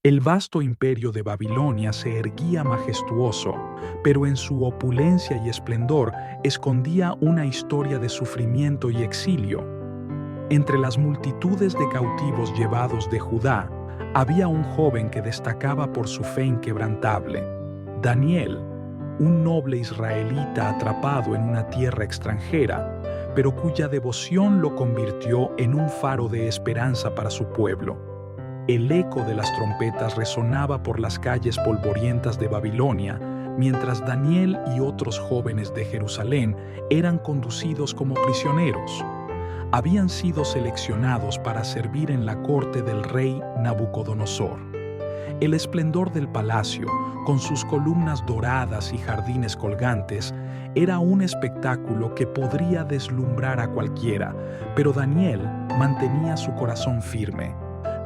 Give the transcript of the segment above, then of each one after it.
El vasto imperio de Babilonia se erguía majestuoso, pero en su opulencia y esplendor escondía una historia de sufrimiento y exilio. Entre las multitudes de cautivos llevados de Judá, había un joven que destacaba por su fe inquebrantable, Daniel, un noble israelita atrapado en una tierra extranjera, pero cuya devoción lo convirtió en un faro de esperanza para su pueblo. El eco de las trompetas resonaba por las calles polvorientas de Babilonia, mientras Daniel y otros jóvenes de Jerusalén eran conducidos como prisioneros. Habían sido seleccionados para servir en la corte del rey Nabucodonosor. El esplendor del palacio, con sus columnas doradas y jardines colgantes, era un espectáculo que podría deslumbrar a cualquiera, pero Daniel mantenía su corazón firme.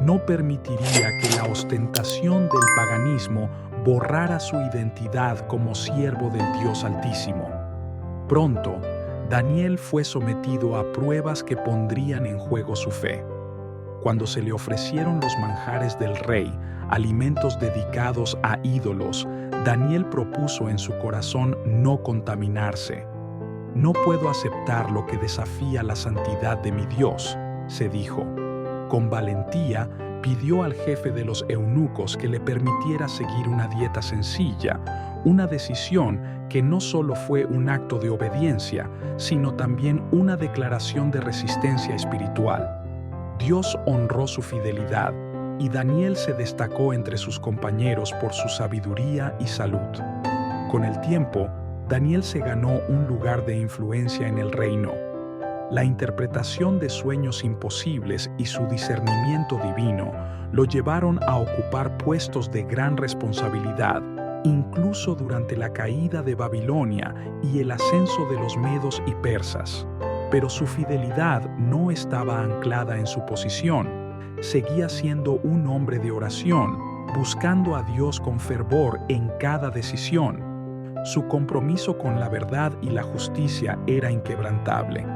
No permitiría que la ostentación del paganismo borrara su identidad como siervo del Dios Altísimo. Pronto, Daniel fue sometido a pruebas que pondrían en juego su fe. Cuando se le ofrecieron los manjares del rey, alimentos dedicados a ídolos, Daniel propuso en su corazón no contaminarse. «No puedo aceptar lo que desafía la santidad de mi Dios», se dijo. Con valentía, pidió al jefe de los eunucos que le permitiera seguir una dieta sencilla, una decisión que no solo fue un acto de obediencia, sino también una declaración de resistencia espiritual. Dios honró su fidelidad, y Daniel se destacó entre sus compañeros por su sabiduría y salud. Con el tiempo, Daniel se ganó un lugar de influencia en el reino. La interpretación de sueños imposibles y su discernimiento divino lo llevaron a ocupar puestos de gran responsabilidad, incluso durante la caída de Babilonia y el ascenso de los medos y persas. Pero su fidelidad no estaba anclada en su posición. Seguía siendo un hombre de oración, buscando a Dios con fervor en cada decisión. Su compromiso con la verdad y la justicia era inquebrantable.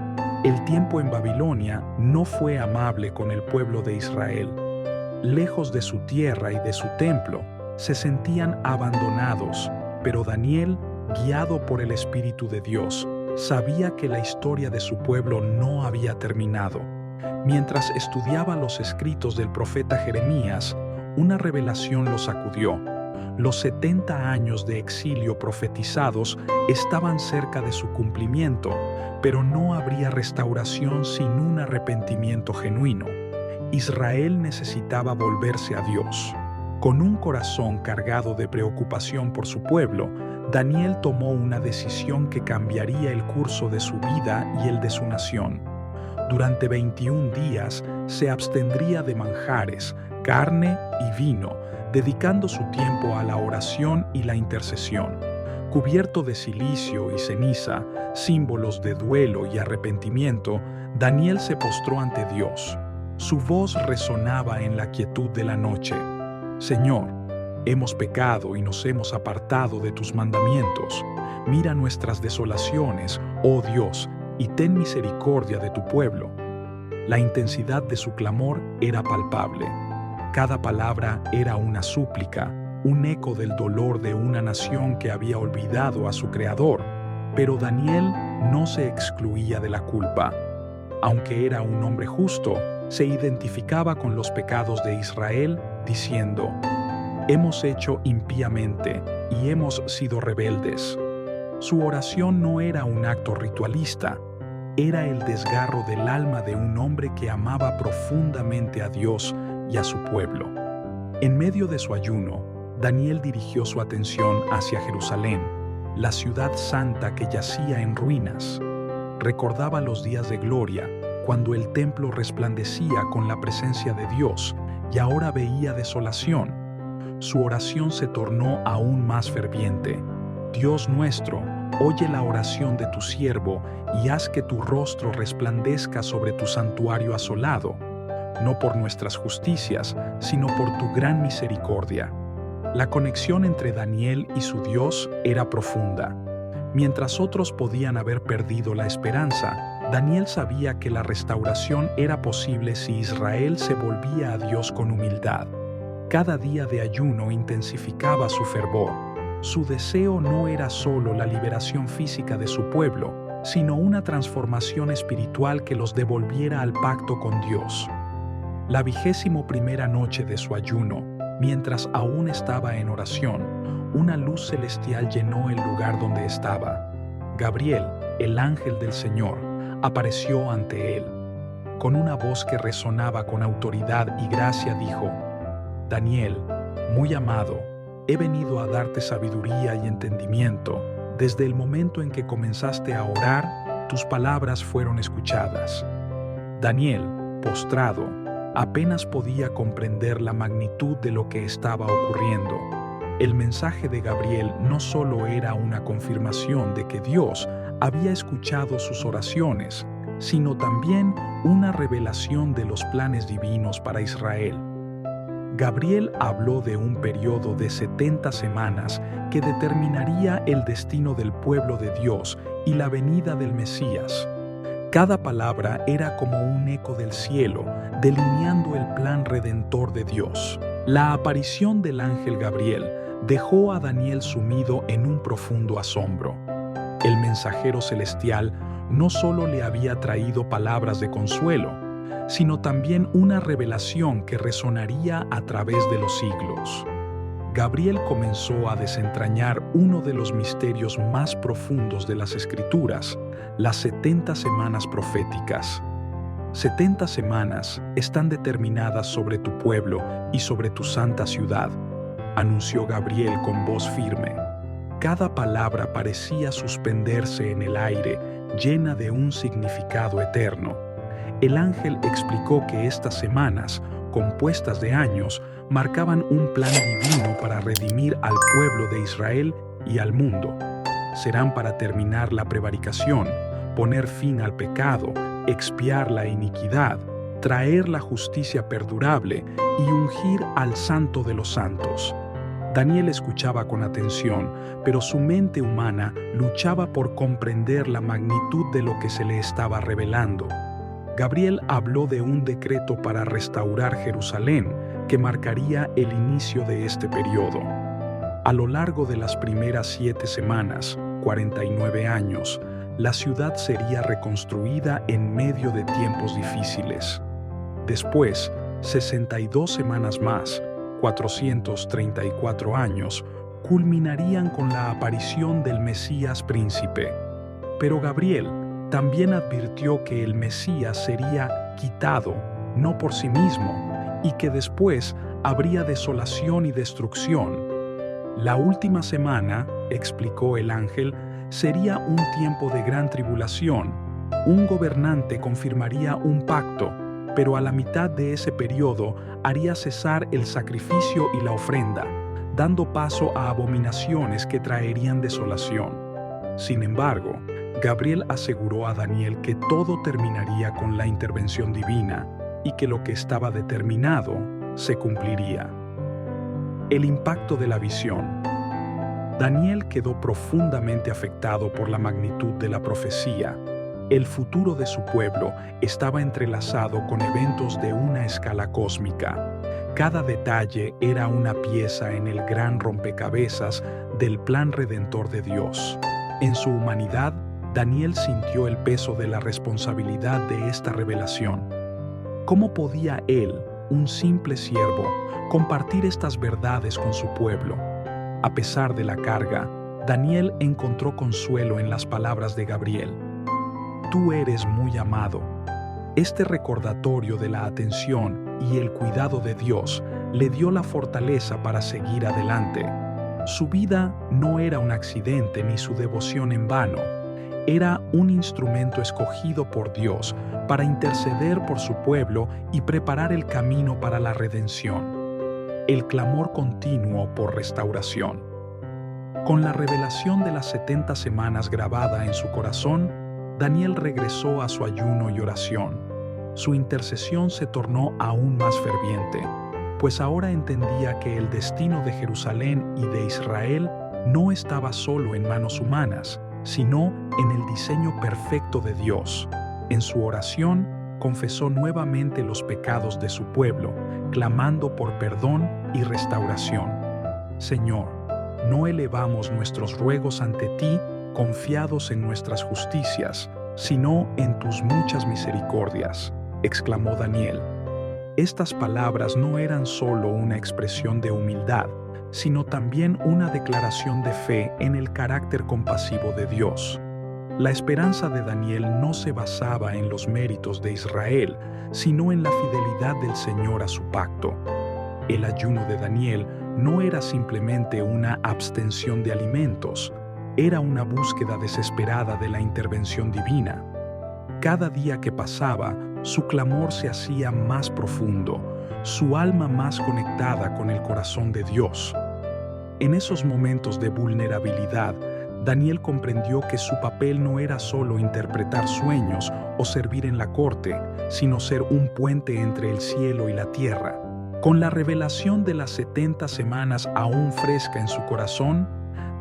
El tiempo en Babilonia no fue amable con el pueblo de Israel. Lejos de su tierra y de su templo, se sentían abandonados, pero Daniel, guiado por el Espíritu de Dios, sabía que la historia de su pueblo no había terminado. Mientras estudiaba los escritos del profeta Jeremías, una revelación lo sacudió. Los 70 años de exilio profetizados estaban cerca de su cumplimiento, pero no habría restauración sin un arrepentimiento genuino. Israel necesitaba volverse a Dios. Con un corazón cargado de preocupación por su pueblo, Daniel tomó una decisión que cambiaría el curso de su vida y el de su nación. Durante 21 días se abstendría de manjares, carne y vino, dedicando su tiempo a la oración y la intercesión. Cubierto de cilicio y ceniza, símbolos de duelo y arrepentimiento, Daniel se postró ante Dios. Su voz resonaba en la quietud de la noche. «Señor, hemos pecado y nos hemos apartado de tus mandamientos. Mira nuestras desolaciones, oh Dios, y ten misericordia de tu pueblo». La intensidad de su clamor era palpable. Cada palabra era una súplica, un eco del dolor de una nación que había olvidado a su Creador. Pero Daniel no se excluía de la culpa. Aunque era un hombre justo, se identificaba con los pecados de Israel, diciendo: «Hemos hecho impíamente y hemos sido rebeldes». Su oración no era un acto ritualista, era el desgarro del alma de un hombre que amaba profundamente a Dios y a su pueblo. En medio de su ayuno, Daniel dirigió su atención hacia Jerusalén, la ciudad santa que yacía en ruinas. Recordaba los días de gloria, cuando el templo resplandecía con la presencia de Dios, y ahora veía desolación. Su oración se tornó aún más ferviente. «Dios nuestro, oye la oración de tu siervo y haz que tu rostro resplandezca sobre tu santuario asolado, no por nuestras justicias, sino por tu gran misericordia». La conexión entre Daniel y su Dios era profunda. Mientras otros podían haber perdido la esperanza, Daniel sabía que la restauración era posible si Israel se volvía a Dios con humildad. Cada día de ayuno intensificaba su fervor. Su deseo no era solo la liberación física de su pueblo, sino una transformación espiritual que los devolviera al pacto con Dios. La 21ª noche de su ayuno, mientras aún estaba en oración, una luz celestial llenó el lugar donde estaba. Gabriel, el ángel del Señor, apareció ante él. Con una voz que resonaba con autoridad y gracia dijo: Daniel, muy amado, he venido a darte sabiduría y entendimiento. Desde el momento en que comenzaste a orar, tus palabras fueron escuchadas. Daniel, postrado, apenas podía comprender la magnitud de lo que estaba ocurriendo. El mensaje de Gabriel no solo era una confirmación de que Dios había escuchado sus oraciones, sino también una revelación de los planes divinos para Israel. Gabriel habló de un periodo de 70 semanas que determinaría el destino del pueblo de Dios y la venida del Mesías. Cada palabra era como un eco del cielo, delineando el plan redentor de Dios. La aparición del ángel Gabriel dejó a Daniel sumido en un profundo asombro. El mensajero celestial no solo le había traído palabras de consuelo, sino también una revelación que resonaría a través de los siglos. Gabriel comenzó a desentrañar uno de los misterios más profundos de las Escrituras, las 70 semanas proféticas. 70 semanas están determinadas sobre tu pueblo y sobre tu santa ciudad, anunció Gabriel con voz firme. Cada palabra parecía suspenderse en el aire, llena de un significado eterno. El ángel explicó que estas semanas, compuestas de años, marcaban un plan divino para redimir al pueblo de Israel y al mundo. Serán para terminar la prevaricación, poner fin al pecado, expiar la iniquidad, traer la justicia perdurable y ungir al Santo de los Santos. Daniel escuchaba con atención, pero su mente humana luchaba por comprender la magnitud de lo que se le estaba revelando. Gabriel habló de un decreto para restaurar Jerusalén que marcaría el inicio de este periodo. A lo largo de las primeras 7 semanas, 49 años, la ciudad sería reconstruida en medio de tiempos difíciles. Después, 62 semanas más, 434 años, culminarían con la aparición del Mesías príncipe. Pero Gabriel también advirtió que el Mesías sería quitado, no por sí mismo, y que después habría desolación y destrucción. La última semana, explicó el ángel, sería un tiempo de gran tribulación. Un gobernante confirmaría un pacto, pero a la mitad de ese periodo haría cesar el sacrificio y la ofrenda, dando paso a abominaciones que traerían desolación. Sin embargo, Gabriel aseguró a Daniel que todo terminaría con la intervención divina y que lo que estaba determinado se cumpliría. El impacto de la visión. Daniel quedó profundamente afectado por la magnitud de la profecía. El futuro de su pueblo estaba entrelazado con eventos de una escala cósmica. Cada detalle era una pieza en el gran rompecabezas del plan redentor de Dios. En su humanidad, Daniel sintió el peso de la responsabilidad de esta revelación. ¿Cómo podía él, un simple siervo, compartir estas verdades con su pueblo? A pesar de la carga, Daniel encontró consuelo en las palabras de Gabriel. Tú eres muy amado. Este recordatorio de la atención y el cuidado de Dios le dio la fortaleza para seguir adelante. Su vida no era un accidente ni su devoción en vano. Era un instrumento escogido por Dios para interceder por su pueblo y preparar el camino para la redención. El clamor continuo por restauración. Con la revelación de las 70 semanas grabada en su corazón, Daniel regresó a su ayuno y oración. Su intercesión se tornó aún más ferviente, pues ahora entendía que el destino de Jerusalén y de Israel no estaba solo en manos humanas, sino en el diseño perfecto de Dios. En su oración, confesó nuevamente los pecados de su pueblo, clamando por perdón y restauración. Señor, no elevamos nuestros ruegos ante ti confiados en nuestras justicias, sino en tus muchas misericordias, exclamó Daniel. Estas palabras no eran solo una expresión de humildad, sino también una declaración de fe en el carácter compasivo de Dios. La esperanza de Daniel no se basaba en los méritos de Israel, sino en la fidelidad del Señor a su pacto. El ayuno de Daniel no era simplemente una abstención de alimentos, era una búsqueda desesperada de la intervención divina. Cada día que pasaba, su clamor se hacía más profundo, su alma más conectada con el corazón de Dios. En esos momentos de vulnerabilidad, Daniel comprendió que su papel no era solo interpretar sueños o servir en la corte, sino ser un puente entre el cielo y la tierra. Con la revelación de las 70 semanas aún fresca en su corazón,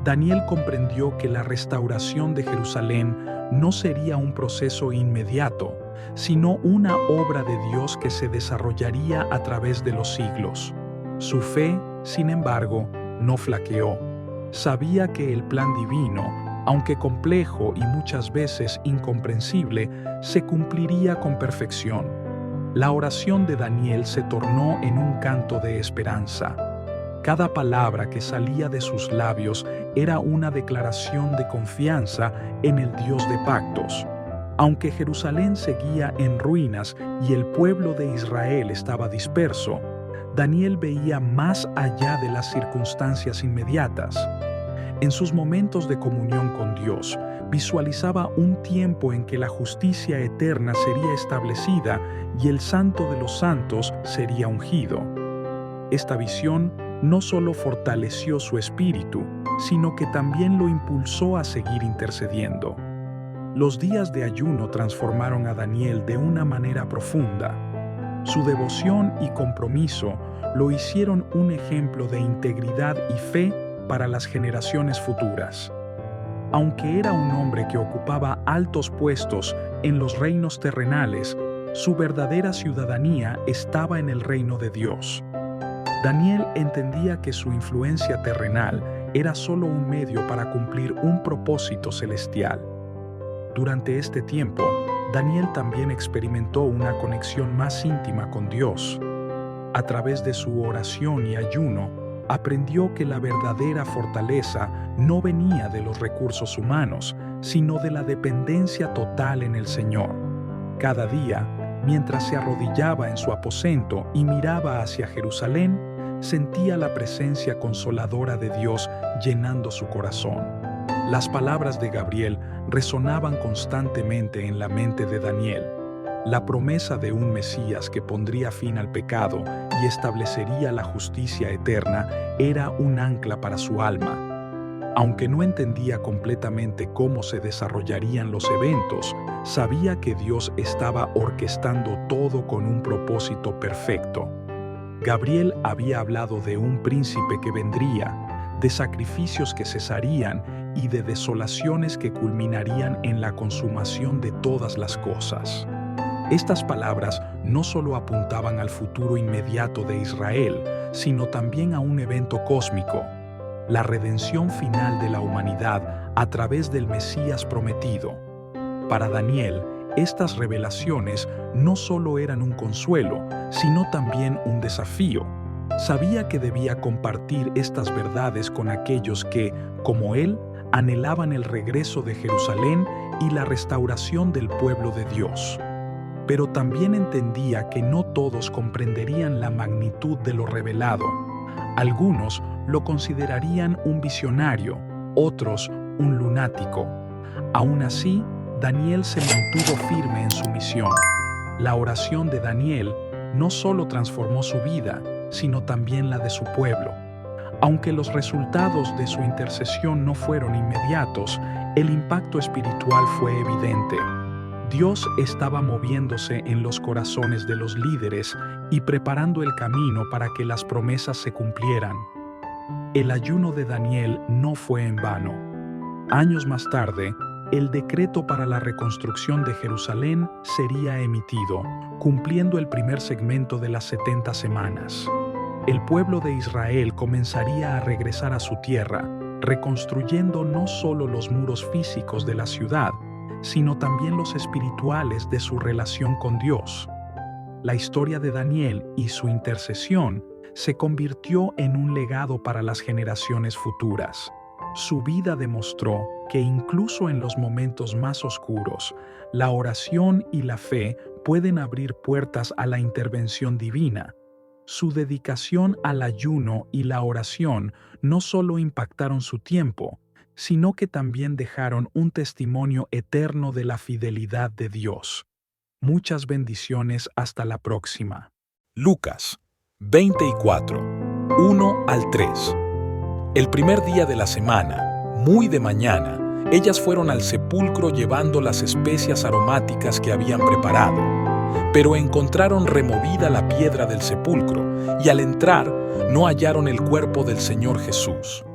Daniel comprendió que la restauración de Jerusalén no sería un proceso inmediato, sino una obra de Dios que se desarrollaría a través de los siglos. Su fe, sin embargo, no flaqueó. Sabía que el plan divino, aunque complejo y muchas veces incomprensible, se cumpliría con perfección. La oración de Daniel se tornó en un canto de esperanza. Cada palabra que salía de sus labios era una declaración de confianza en el Dios de pactos. Aunque Jerusalén seguía en ruinas y el pueblo de Israel estaba disperso, Daniel veía más allá de las circunstancias inmediatas. En sus momentos de comunión con Dios, visualizaba un tiempo en que la justicia eterna sería establecida y el Santo de los Santos sería ungido. Esta visión no solo fortaleció su espíritu, sino que también lo impulsó a seguir intercediendo. Los días de ayuno transformaron a Daniel de una manera profunda. Su devoción y compromiso lo hicieron un ejemplo de integridad y fe para las generaciones futuras. Aunque era un hombre que ocupaba altos puestos en los reinos terrenales, su verdadera ciudadanía estaba en el reino de Dios. Daniel entendía que su influencia terrenal era solo un medio para cumplir un propósito celestial. Durante este tiempo, Daniel también experimentó una conexión más íntima con Dios. A través de su oración y ayuno, aprendió que la verdadera fortaleza no venía de los recursos humanos, sino de la dependencia total en el Señor. Cada día, mientras se arrodillaba en su aposento y miraba hacia Jerusalén, sentía la presencia consoladora de Dios llenando su corazón. Las palabras de Gabriel resonaban constantemente en la mente de Daniel. La promesa de un Mesías que pondría fin al pecado y establecería la justicia eterna era un ancla para su alma. Aunque no entendía completamente cómo se desarrollarían los eventos, sabía que Dios estaba orquestando todo con un propósito perfecto. Gabriel había hablado de un príncipe que vendría, de sacrificios que cesarían y de desolaciones que culminarían en la consumación de todas las cosas. Estas palabras no solo apuntaban al futuro inmediato de Israel, sino también a un evento cósmico, la redención final de la humanidad a través del Mesías prometido. Para Daniel, estas revelaciones no solo eran un consuelo, sino también un desafío. Sabía que debía compartir estas verdades con aquellos que, como él, anhelaban el regreso de Jerusalén y la restauración del pueblo de Dios. Pero también entendía que no todos comprenderían la magnitud de lo revelado. Algunos lo considerarían un visionario, otros un lunático. Aún así, Daniel se mantuvo firme en su misión. La oración de Daniel no solo transformó su vida, sino también la de su pueblo. Aunque los resultados de su intercesión no fueron inmediatos, el impacto espiritual fue evidente. Dios estaba moviéndose en los corazones de los líderes y preparando el camino para que las promesas se cumplieran. El ayuno de Daniel no fue en vano. Años más tarde, el decreto para la reconstrucción de Jerusalén sería emitido, cumpliendo el primer segmento de las 70 semanas. El pueblo de Israel comenzaría a regresar a su tierra, reconstruyendo no solo los muros físicos de la ciudad, sino también los espirituales de su relación con Dios. La historia de Daniel y su intercesión se convirtió en un legado para las generaciones futuras. Su vida demostró que incluso en los momentos más oscuros, la oración y la fe pueden abrir puertas a la intervención divina. Su dedicación al ayuno y la oración no solo impactaron su tiempo, sino que también dejaron un testimonio eterno de la fidelidad de Dios. Muchas bendiciones, hasta la próxima. Lucas 24, 1 al 3. El primer día de la semana, muy de mañana, ellas fueron al sepulcro llevando las especias aromáticas que habían preparado. Pero encontraron removida la piedra del sepulcro, y al entrar no hallaron el cuerpo del Señor Jesús.